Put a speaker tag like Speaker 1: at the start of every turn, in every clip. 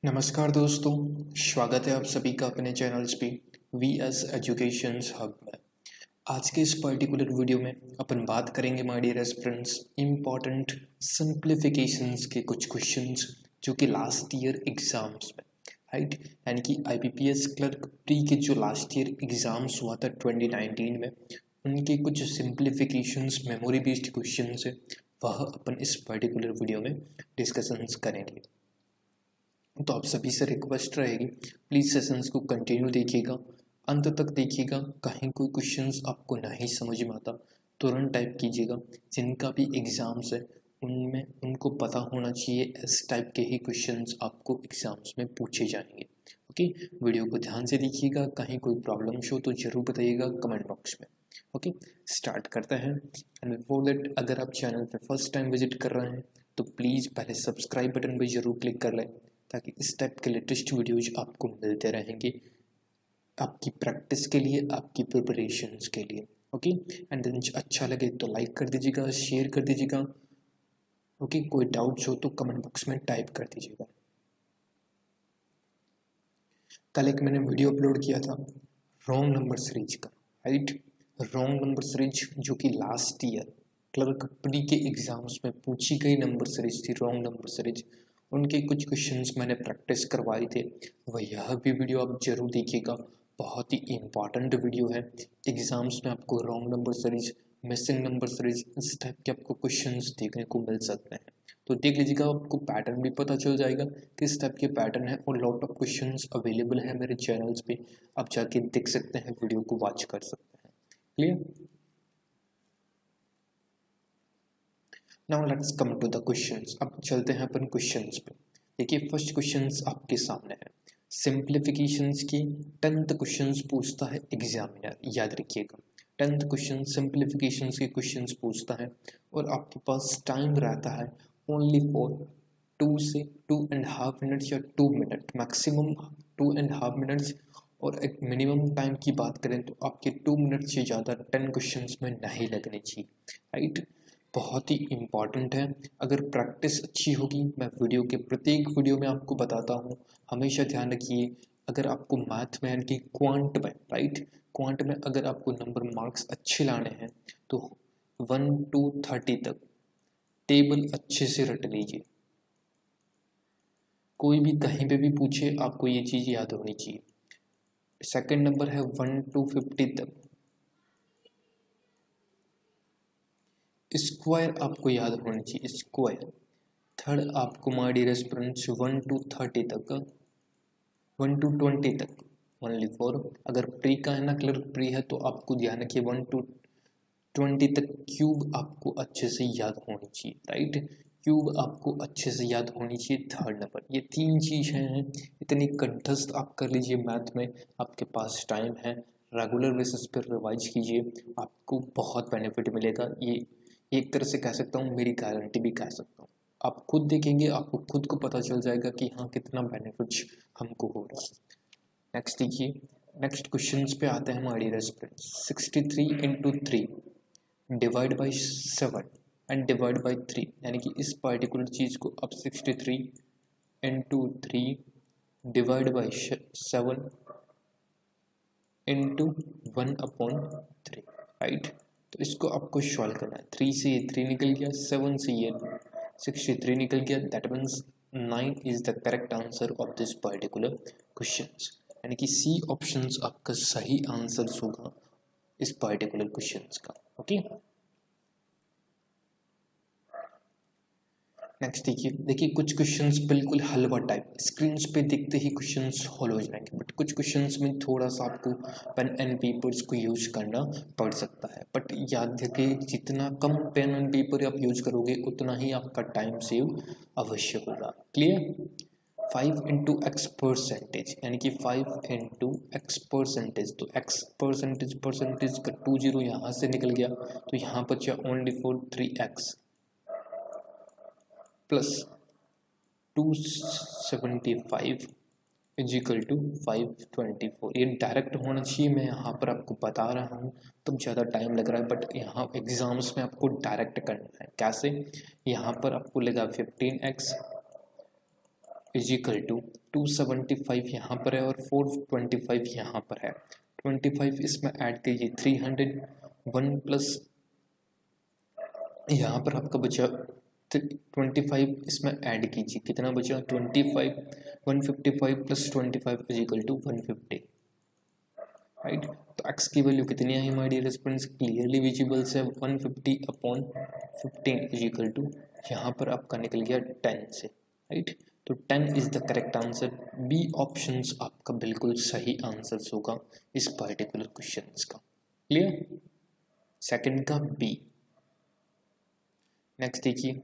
Speaker 1: नमस्कार दोस्तों, स्वागत है आप सभी का अपने चैनल्स पे वी एस एजुकेशन हब में। आज के इस पर्टिकुलर वीडियो में अपन बात करेंगे my dear aspirants important simplifications के कुछ क्वेश्चंस जो कि लास्ट ईयर एग्जाम्स में राइट यानी कि आईबीपीएस क्लर्क प्री के जो लास्ट ईयर एग्जाम्स हुआ था 2019 में उनके कुछ सिंप्लीफिकेशंस मेमोरी बेस्ड क्वेश्चंस है वह अपन इस पर्टिकुलर वीडियो में डिस्कशंस करेंगे। तो आप सभी से रिक्वेस्ट रहेगी प्लीज़ सेशंस को कंटिन्यू देखिएगा, अंत तक देखिएगा। कहीं कोई क्वेश्चंस आपको नहीं समझ में आता तुरंत टाइप कीजिएगा। जिनका भी एग्ज़ाम्स है उनमें उनको पता होना चाहिए इस टाइप के ही क्वेश्चंस आपको एग्ज़ाम्स में पूछे जाएंगे। ओके, वीडियो को ध्यान से देखिएगा। कहीं कोई प्रॉब्लम्स हो तो ज़रूर बताइएगा कमेंट बॉक्स में। ओके, स्टार्ट करते हैं। एंड बिफोर दैट, अगर आप चैनल पर फर्स्ट टाइम विजिट कर रहे हैं तो प्लीज़ पहले सब्सक्राइब बटन पर ज़रूर क्लिक कर लें ताकि इस टाइप के लेटेस्ट वीडियोज आपको मिलते रहेंगे आपकी प्रैक्टिस के लिए, आपकी प्रिपरेशंस के लिए। ओके, एंड देन अच्छा लगे तो लाइक कर दीजिएगा, शेयर कर दीजिएगा। ओके, कोई डाउट्स हो तो कमेंट बॉक्स में टाइप कर दीजिएगा। कल एक मैंने वीडियो अपलोड किया था रॉन्ग नंबर सीरीज का, राइट। रॉन्ग नंबर सीरीज जो कि लास्ट ईयर क्लर्क प्री के एग्जाम्स में पूछी गई नंबर सीरीज थी, रॉन्ग नंबर सीरीज। उनके कुछ क्वेश्चंस मैंने प्रैक्टिस करवाए थे, वह यह भी वीडियो आप जरूर देखिएगा। बहुत ही इम्पॉर्टेंट वीडियो है। एग्जाम्स में आपको wrong number series, missing number series, इस टाइप के आपको क्वेश्चंस देखने को मिल सकते हैं। तो देख लीजिएगा, आपको पैटर्न भी पता चल जाएगा किस टाइप के पैटर्न है। और लॉट ऑफ क्वेश्चंस अवेलेबल है मेरे चैनल्स पे, आप जाके देख सकते हैं, वीडियो को वॉच कर सकते हैं। Clear? Now let's come to the questions. अब चलते हैं अपन क्वेश्चंस पे। देखिए, फर्स्ट क्वेश्चंस आपके सामने है। सिंप्लीफिकेशंस की 10th क्वेश्चंस पूछता है एग्जामिनर, याद रखिएगा। 10th क्वेश्चन सिंप्लीफिकेशंस के क्वेश्चंस पूछता है और आपके पास टाइम रहता है ओनली फॉर 2 से 2.5 मिनट्स या 2 मिनट, मैक्सिमम 2.5 मिनट्स। और एक मिनिमम टाइम की बात करें तो आपके 2 मिनट से ज़्यादा 10 क्वेश्चंस में नहीं लगने चाहिए, राइट। बहुत ही इम्पॉर्टेंट है। अगर प्रैक्टिस अच्छी होगी, मैं वीडियो के प्रत्येक वीडियो में आपको बताता हूँ, हमेशा ध्यान रखिए। अगर आपको मैथ में यानी कि क्वांट में, राइट, क्वांट में अगर आपको नंबर मार्क्स अच्छे लाने हैं तो 1 to 30 तक टेबल अच्छे से रट लीजिए। कोई भी कहीं पे भी पूछे आपको ये चीज़ याद होनी चाहिए। सेकंड नंबर है 1 to 50 तक स्क्वायर आपको याद होनी चाहिए, स्क्वायर। थर्ड आपको माय डियर स्टूडेंट्स 1 to 30 तक, 1 to 20 तक ओनली फॉर। अगर प्री का है ना, क्लर्क प्री है, तो आपको ध्यान रखिए 1 to 20 तक क्यूब आपको अच्छे से याद होनी चाहिए, राइट। क्यूब आपको अच्छे से याद होनी चाहिए। थर्ड नंबर, ये 3 चीज़ हैं, इतनी कंठस्थ आप कर लीजिए मैथ में। आपके पास टाइम है, रेगुलर बेसिस पर रिवाइज कीजिए, आपको बहुत बेनिफिट मिलेगा। ये एक तरह से कह सकता हूँ, मेरी गारंटी भी कह सकता हूँ। आप खुद देखेंगे, आपको खुद को पता चल जाएगा कि हाँ कितना बेनिफिट्स हमको हो रहा है। नेक्स्ट देखिए, नेक्स्ट क्वेश्चंस पे आते हैं हमारी respect. 63 into 3 divide by 7 and divide by 3, यानी कि इस पर्टिकुलर चीज़ को अब 63 into 3 divide by 7 into 1/3, right. तो इसको आपको सॉल्व करना है। 3 से ये 3 निकल गया, 7 से ये 63 निकल गया। That means 9 is the correct answer of this particular question, यानी कि सी ऑप्शन आपका सही आंसर होगा इस पर्टिकुलर क्वेश्चन का। ओके, नेक्स्ट देखिए कुछ क्वेश्चंस बिल्कुल हलवा टाइप, स्क्रीन पे देखते ही क्वेश्चंस हॉल हो जाएंगे, बट कुछ क्वेश्चंस में थोड़ा सा आपको पेन एंड पेपर्स को यूज करना पड़ सकता है। बट याद रखिए, जितना कम पेन एंड पेपर आप यूज करोगे उतना ही आपका टाइम सेव अवश्य होगा। क्लियर? 5 इंटू एक्स परसेंटेज, यानी कि 5 इंटू एक्स परसेंटेज, तो एक्स परसेंटेज परसेंटेज का 2 0 यहाँ से निकल गया, तो यहाँ बचा only for 3x plus 275 is equal to 524। ये डायरेक्ट होना चाहिए, मैं यहाँ पर आपको बता रहा हूँ तो ज़्यादा टाइम लग रहा है, बट यहाँ एग्जाम्स में आपको डायरेक्ट करना है। कैसे? यहाँ पर आपको लगा 15x इज इक्वल टू 275 यहाँ पर है और 425 यहाँ पर है। 25 इसमें ऐड कीजिए 300, 1 प्लस यहाँ पर आपका बचा 25 इसमें ऐड कीजिए, कितना बचा 25, 155 plus 25 is equal to 150, right. तो x की वैल्यू कितनी आई हमारी डियर स्टूडेंट्स, क्लियरली विजिबल से 150 अपॉन 15 इज इक्वल टू यहाँ पर आपका निकल गया 10 से, राइट। तो 10 is the correct answer. B options आपका बिल्कुल सही आंसर होगा इस पर्टिकुलर क्वेश्चन का। क्लियर, सेकंड का बी। नेक्स्ट देखिए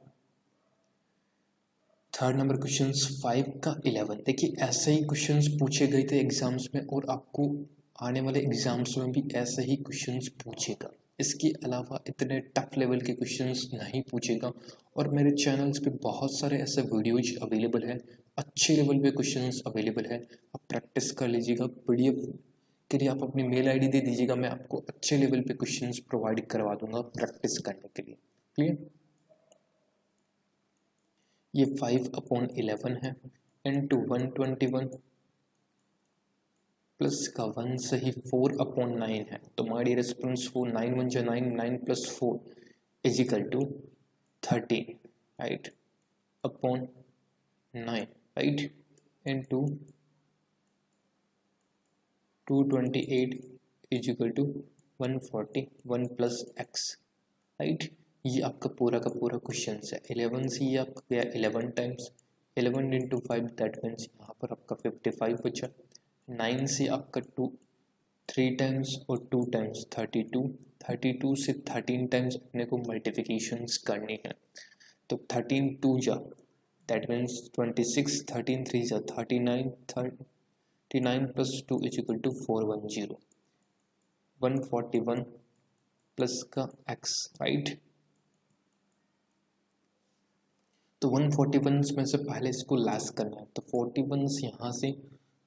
Speaker 1: थर्ड नंबर क्वेश्चन 5 का 11। देखिए ऐसे ही क्वेश्चंस पूछे गए थे एग्जाम्स में और आपको आने वाले एग्जाम्स में भी ऐसे ही क्वेश्चंस पूछेगा। इसके अलावा इतने टफ लेवल के क्वेश्चंस नहीं पूछेगा। और मेरे चैनल्स पे बहुत सारे ऐसे वीडियोज अवेलेबल है, अच्छे लेवल पे क्वेश्चंस अवेलेबल है, आप प्रैक्टिस कर लीजिएगा। PDF के लिए आप अपनी मेल ID दे दीजिएगा, मैं आपको अच्छे लेवल पे क्वेश्चंस प्रोवाइड करवा दूंगा प्रैक्टिस करने के लिए। क्लियर, ये 5/11 है इंटू 121 प्लस का 1 से ही 4/9 है। तो हमारी रेस्पॉन्स वो 9 1 जा 9, 9 plus 4 is equal to 13, right, upon 9, right, into 228 is equal to 141 plus x, right. ये आपका पूरा का पूरा क्वेश्चन है। 11 से ये आपका गया 11 टाइम्स, 11 इंटू 5 दैट मीन्स यहाँ पर आपका 55 बचा। 9 से आपका 3 टाइम्स और 2 टाइम्स 32, 32 से 13 टाइम्स अपने को मल्टीप्लिकेशंस करनी है। तो 13 2 जा दैट मीन्स 26, 13 3 जा 39, 39 plus 2 is equal to 410, 141 plus का x, राइट। तो 141 में से पहले इसको लेस करना है, तो 41 यहाँ से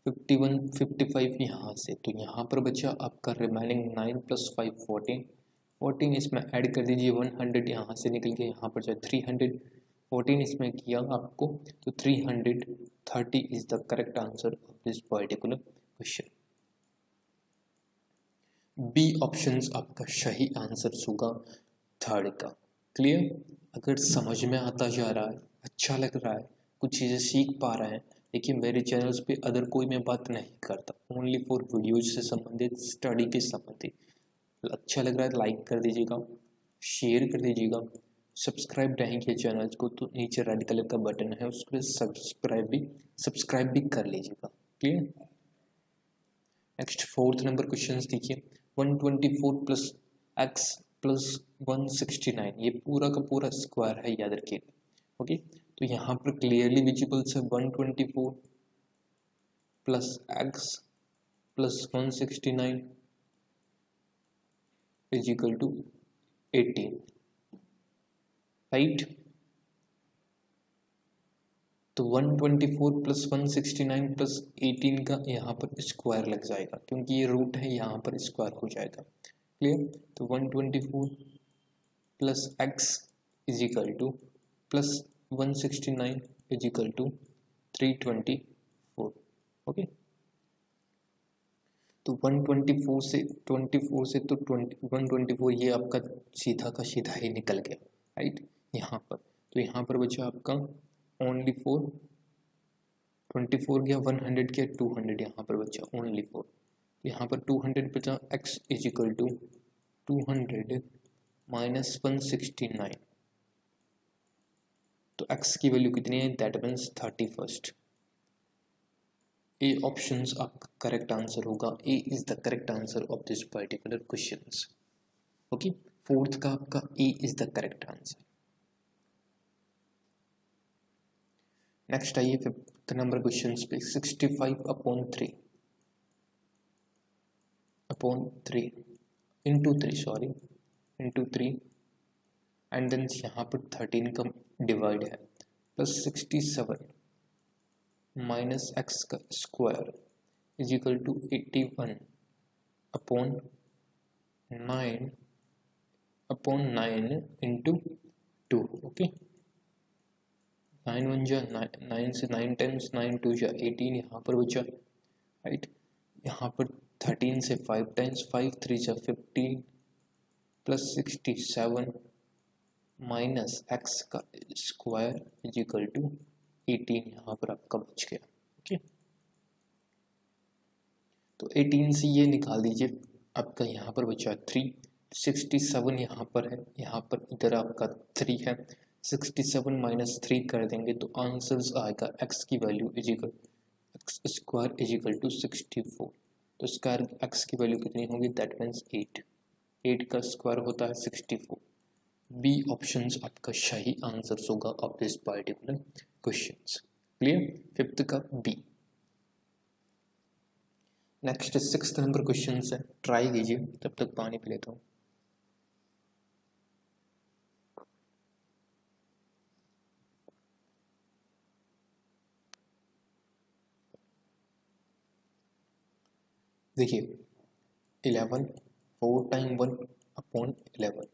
Speaker 1: 51 55 यहाँ से, तो यहाँ पर बचा आपका रिमेनिंग 9 प्लस 5 14, 14 इसमें ऐड कर दीजिए, 100 यहाँ से निकल के यहाँ पर जाए 300, 14 इसमें किया आपको तो 330 is the correct answer of this particular question. B options आपका सही आंसर होगा थर्ड का। क्लियर, अगर समझ में आता जा रहा है, अच्छा लग रहा है, कुछ चीज़ें सीख पा रहे हैं, देखिए मेरे चैनल्स पे अदर कोई मैं बात नहीं करता, ओनली फॉर वीडियोज से संबंधित, स्टडी के संबंधित। अच्छा लग रहा है लाइक कर दीजिएगा, शेयर कर दीजिएगा, सब्सक्राइब नहीं किया चैनल को तो नीचे रेड कलर का बटन है उस पर सब्सक्राइब भी कर लीजिएगा। Clear, next fourth number question देखिए 124 प्लस x प्लस 169, ये पूरा का पूरा स्क्वायर है, याद रखिए। ओके, तो यहाँ पर क्लियरली विजिबल से 124 plus x plus 169 is equal to 18, right. तो 124 प्लस 169 प्लस 18 का यहाँ पर स्क्वायर लग जाएगा, क्योंकि ये रूट है, यहाँ पर स्क्वायर हो जाएगा। क्लियर, तो 124 plus x is equal to plus 169 is equal to 324। Okay, तो 124 से 24 से तो 124 ये आपका सीधा का सीधा ही निकल गया, राइट। यहाँ पर तो यहाँ पर बचा आपका ओनली 4, 24 गया, 100 गया, 200 यहाँ पर बचा ओनली 4, यहाँ पर 200 बचा, x is equal to 200 minus 169, तो x की वैल्यू कितनी है, दैट मीन्स 31। ए ऑप्शंस आपका करेक्ट आंसर होगा, A is the correct answer of this particular questions. Okay, fourth का आपका A is the correct answer. Next आइए फिफ्थ नंबर क्वेश्चन पे 65/3 into 3 sorry into 3 and then यहाँ पर 13 का divide है प्लस 67 माइनस x का square is equal to 81 upon 9 into 2। Okay, 9 1 जा 9 से 9 टाइम्स 9 2 जा 18 यहाँ पर बचा, राइट। यहाँ पर 13 से 5 टाइम्स 5 3 जा 15 प्लस 67 माइनस एक्स का स्क्वायर इज इक्वल टू 18 यहाँ पर आपका बच गया। ओके, तो 18 से ये निकाल दीजिए, आपका यहाँ पर बचा 3, 67 यहाँ पर है, यहाँ पर इधर आपका 3 है, 67 माइनस 3 कर देंगे तो आंसर्स आएगा एक्स की value is equal x square is equal to 64। तो स्क्वायर एक्स की वैल्यू कितनी होगी, दैट मीन्स 8 का स्क्वायर होता है 64। बी ऑप्शन आपका सही आंसर होगा of this particular question. Clear, fifth का B. Next 6th number question है, ट्राई कीजिए, तब तक पानी पी लेता हूँ। देखिए 11 4 टाइम 1 अपॉन 11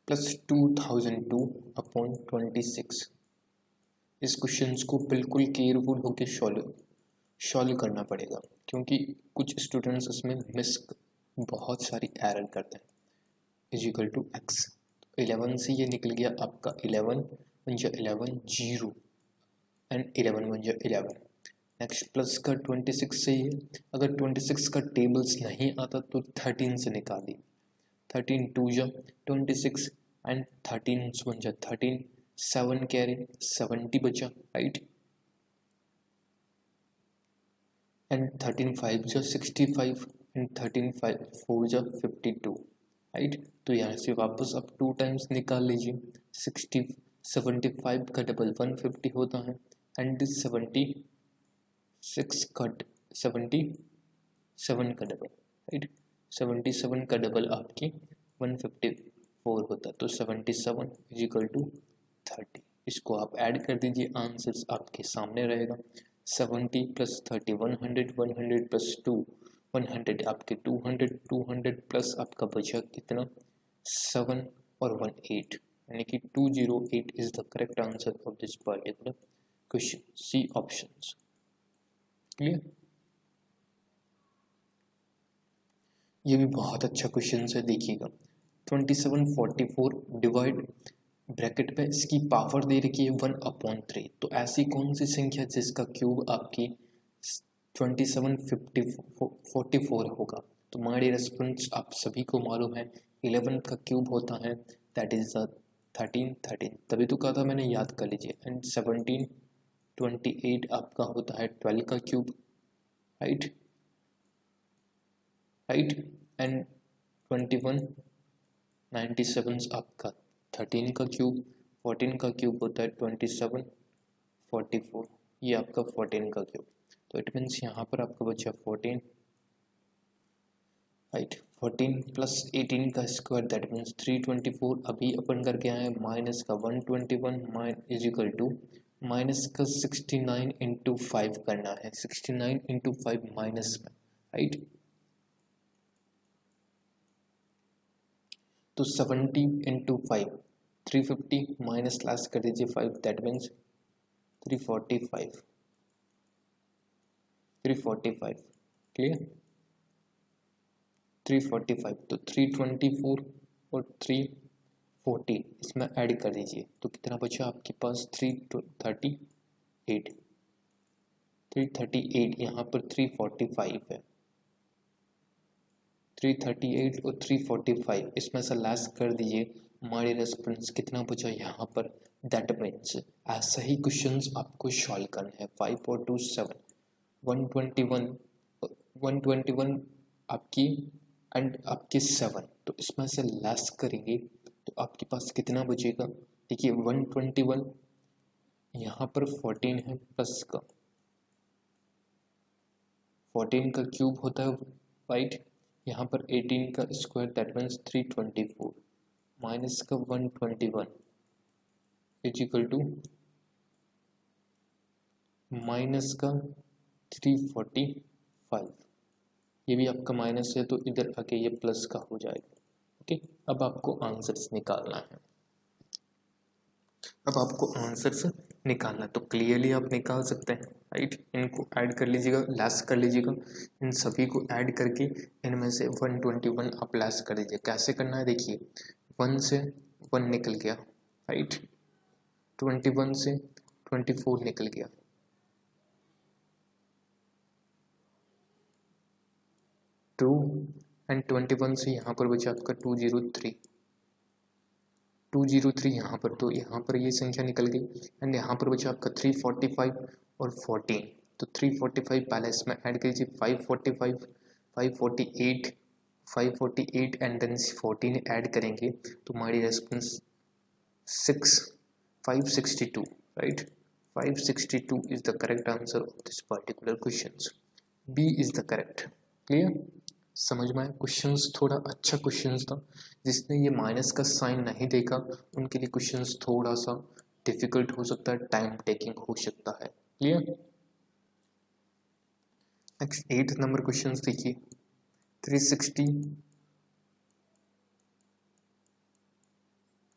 Speaker 1: प्लस 2002 अपॉन 26। इस क्वेश्चन को बिल्कुल केयरफुल होकर सॉल्व करना पड़ेगा, क्योंकि कुछ स्टूडेंट्स इसमें मिस बहुत सारी एरर करते हैं। इज इक्वल टू एक्स, 11 से ये निकल गया आपका 11 1 जा 11 0 एंड 11 1 जा 11। नेक्स्ट प्लस का 26 से ही, अगर 26 का टेबल्स नहीं आता तो 13 से निकालिए, 13 2 जा 26 एंड 13 1 जा 13, 7 कैरी 70 बचा, राइट। एंड 13 5 जा 65 एंड 13 5 4 जा 52, राइट। तो यहाँ से वापस आप 2 टाइम्स निकाल लीजिए, 75 का डबल 150 होता है एंड 76 का 77 का डबल, राइट। 77 का डबल आपकी 154 होता है, तो 77 इज इक्वल टू 30। इसको आप ऐड कर दीजिए, आंसर्स आपके सामने रहेगा। 70 प्लस 30 100, 100 प्लस 2 100 आपके 200, 200 प्लस आपका बचा कितना 7 और 1 8, यानी कि 208 is the correct answer of this particular question, C options. Clear, ये भी बहुत अच्छा क्वेश्चन है, देखिएगा 2744 डिवाइड ब्रैकेट में इसकी पावर दे रखी है 1/3। तो ऐसी कौन सी संख्या जिसका क्यूब आपकी 2744 होगा। तो माय डियर स्टूडेंट्स, आप सभी को मालूम है 11 का क्यूब होता है दैट इज 13, तभी तो कहा था मैंने, याद कर लीजिए। एंड 17 28 आपका होता है 12 का क्यूब, राइट। एंड 21 97 आपका 13 का क्यूब, 14 का क्यूब होता है 27 44, ये आपका 14 का क्यूब। तो इट मीन्स यहाँ पर आपका बचा 14, राइट। 14 प्लस 18 का स्क्वायर दैट मीन्स 324। अभी अपन करके आए माइनस का 121 इज इक्वल टू माइनस का 69 इंटू 5 करना है, 69 इंटू 5 माइनस में, राइट। तो 70 इंटू 5 350 माइनस लास्ट कर दीजिए 5 दैट मीन्स 345, क्लियर। 345, तो 324 और 340 इसमें ऐड कर दीजिए, तो कितना बचा आपके पास 338 यहाँ पर 345 है, 338 और 345 इसमें से लेस कर दीजिए, हमारे रेस्पॉन्स कितना बचा यहाँ पर, दैट मीन्स ऐसा ही क्वेश्चंस आपको सॉल्व करना है। 5 और 2 7, 121 आपकी एंड आपके 7, तो इसमें से लेस करेंगे तो आपके पास कितना बचेगा। देखिए 121 यहाँ पर 14 है प्लस का 14 का क्यूब होता है, राइट। यहाँ पर 18 का स्क्वायर दैट मीन्स 324 माइनस का 121 इज इक्वल टू माइनस का 345, ये भी आपका माइनस है तो इधर आके ये प्लस का हो जाएगा, ओके, अब आपको आंसर्स निकालना है। अब आपको आंसर्स निकालना, तो क्लियरली आप निकाल सकते हैं, राइट। इनको ऐड कर लीजिएगा, लेस कर लीजिएगा, इन सभी को ऐड करके इनमें से 121 आप लेस कर दीजिए। कैसे करना है देखिए, 1 से 1 निकल गया, राइट, 21 से 24 निकल गया, 2 एंड 21 से यहाँ पर बचा आपका 203 यहाँ पर, तो यहाँ पर ये संख्या निकल गई एंड यहाँ पर बचा आपका 345 और 14, तो 345 पहले इसमें ऐड कीजिए, 545, 548 एंड देन 14 ऐड करेंगे तो हमारी response 562, right. 562 is the correct answer of this particular questions. B is the correct. Clear? समझ में आया? क्वेश्चंस थोड़ा अच्छा क्वेश्चंस था, जिसने ये माइनस का साइन नहीं देखा उनके लिए क्वेश्चंस थोड़ा सा डिफिकल्ट हो सकता है, टाइम टेकिंग हो सकता है। Clear? Next 8th number questions देखिए, 360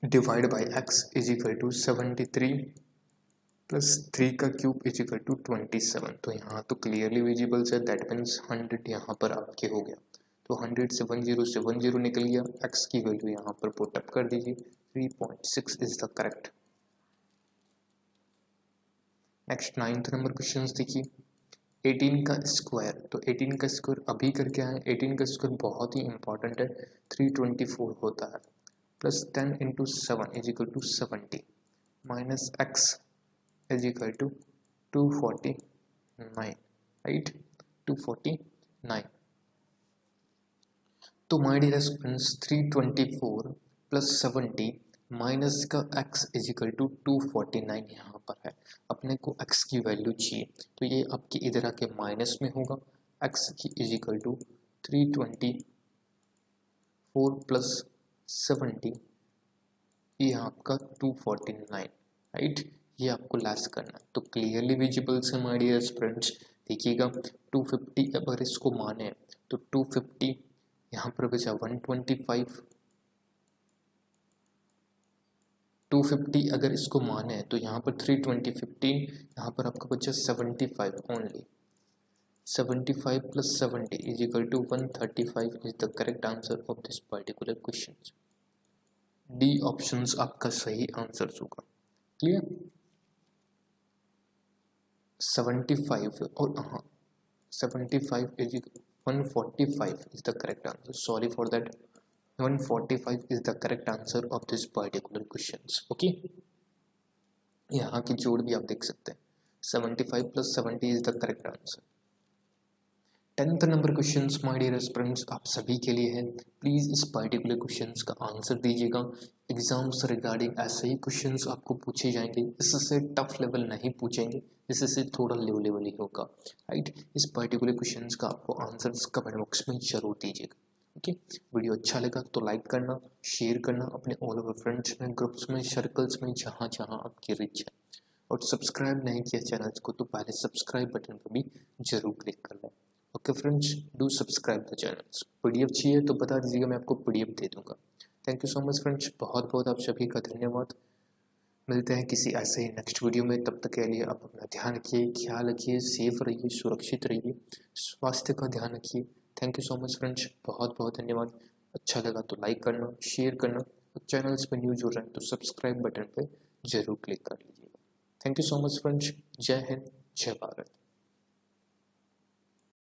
Speaker 1: divide by x is equal to 73 plus 3 का क्यूब इज इक्वल टू 27। तो यहाँ तो क्लियरली विजिबल है, दैट मीन्स 100 यहाँ पर आपके हो गया, तो 100 से 10 निकल गया, x की वैल्यू यहाँ पर पुट अप कर दीजिए, 3.6 is the correct. Next 9th number question देखिए, 18 का स्क्वायर, तो 18 का स्क्वायर अभी करके आए, 18 का स्क्वायर बहुत ही इंपॉर्टेंट है, 324 होता है, plus 10 into 7 is equal to 70 minus x is equal to 249, right, 249। तो my dear students 324 plus 70 minus का x इज इक्वल टू 249 यहाँ पर है, अपने को x की वैल्यू चाहिए, तो ये आपके इधर आके माइनस में होगा, x की इज इक्वल टू 324 प्लस 70, ये आपका 249, राइट, ये आपको लेस करना है। तो क्लियरली विजिबल से माय डियर स्टूडेंट्स देखिएगा, 250 अगर इसको माने तो 250 यहाँ पर बचा 125, 250 अगर इसको माने तो यहाँ पर 320 15, यहाँ पर आपका बचा 75 only, 75 plus 70 is equal to 135 is the correct answer of this particular question. D options आपका सही आंसर होगा। क्लियर? 75 और हाँ 75 is 145 is the correct answer. Sorry for that. 145 is the correct answer of this particular questions. Okay. यहाँ की जोड़ भी आप देख सकते हैं, 75 plus 70 is the correct answer. 10th number questions my dear students आप सभी के लिए है, प्लीज़ इस पर्टिकुलर क्वेश्चंस का आंसर दीजिएगा। एग्जाम्स रिगार्डिंग ऐसे ही क्वेश्चंस आपको पूछे जाएंगे, इससे टफ लेवल नहीं पूछेंगे, इससे थोड़ा लो लेवल ही होगा, राइट। इस पर्टिकुलर क्वेश्चंस का आपको आंसर्स कमेंट बॉक्स में जरूर दीजिएगा। ओके, वीडियो अच्छा लगा तो लाइक करना, शेयर करना अपने ऑल ओवर फ्रेंड्स में, ग्रुप्स में, सर्कल्स में, जहाँ जहाँ आपकी रिच है, और सब्सक्राइब नहीं किया चैनल को तो पहले सब्सक्राइब बटन पर भी जरूर क्लिक कर लें। Okay friends, do subscribe the channels. PDF चाहिए तो बता दीजिएगा, मैं आपको पीडीएफ दे दूंगा। Thank you so much friends, बहुत बहुत आप सभी का धन्यवाद। मिलते हैं किसी ऐसे ही नेक्स्ट वीडियो में, तब तक के लिए आप अपना ध्यान रखिए, ख्याल रखिए, सेफ रहिए, सुरक्षित रहिए, स्वास्थ्य का ध्यान रखिए। Thank you so much friends, बहुत बहुत धन्यवाद। अच्छा लगा तो लाइक करना, शेयर करना, और चैनल्स पर न्यू जुड़ रहे हैं तो सब्सक्राइब बटन पर जरूर क्लिक कर लीजिएगा। Thank you so much friends, जय हिंद, जय भारत।